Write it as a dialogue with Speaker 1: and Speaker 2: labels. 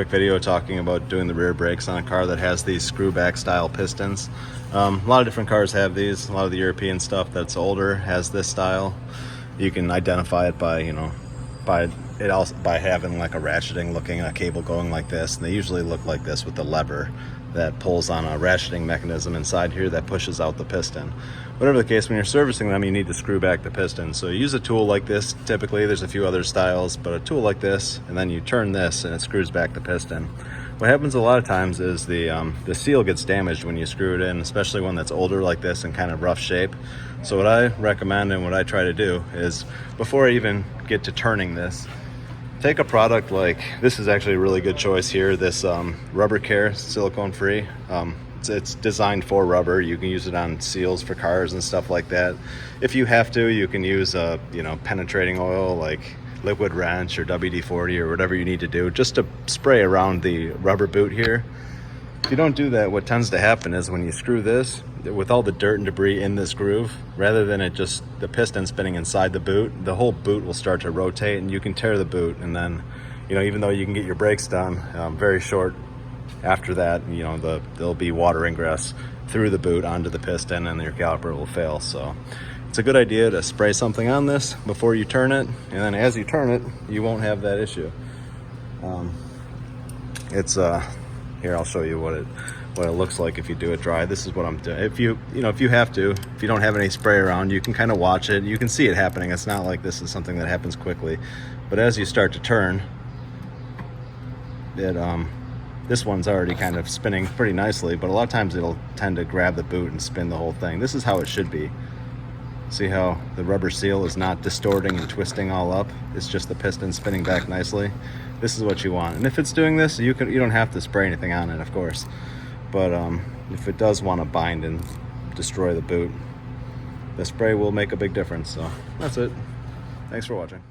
Speaker 1: quick video talking about doing the rear brakes on a car that has these screw back style pistons. A lot of different cars have these. A lot of the European stuff that's older has this style. You can identify it by, by having like a ratcheting looking, a cable going like this. And they usually look like this with the lever that pulls on a ratcheting mechanism inside here that pushes out the piston. Whatever the case, when you're servicing them, you need to screw back the piston. So you use a tool like this. Typically, there's a few other styles, but a tool like this, and then you turn this and it screws back the piston. What happens a lot of times is the seal gets damaged when you screw it in, especially one that's older like this and kind of rough shape. So what I recommend and what I try to do is, before I even get to turning this, take a product like, this is actually a really good choice here, this Rubber Care silicone free. It's designed for rubber. You can use it on seals for cars and stuff like that. If you have to, you can use a penetrating oil like liquid wrench or WD-40 or whatever you need to do just to spray around the rubber boot here. If you don't do that, what tends to happen is when you screw this, with all the dirt and debris in this groove, rather than it just the piston spinning inside the boot, the whole boot will start to rotate and you can tear the boot. And then, even though you can get your brakes done very short after that, there'll be water ingress through the boot onto the piston and your caliper will fail. So it's a good idea to spray something on this before you turn it, and then as you turn it, you won't have that issue. Here, I'll show you what it looks like if you do it dry. This is what I'm doing. If you don't have any spray around, you can kind of watch it. You can see it happening. It's not like this is something that happens quickly. But as you start to turn, this one's already kind of spinning pretty nicely, but a lot of times it'll tend to grab the boot and spin the whole thing. This is how it should be. See how the rubber seal is not distorting and twisting all up? It's just the piston spinning back nicely. This is what you want. And if it's doing this, you don't have to spray anything on it, of course. But if it does want to bind and destroy the boot, the spray will make a big difference. So that's it. Thanks for watching.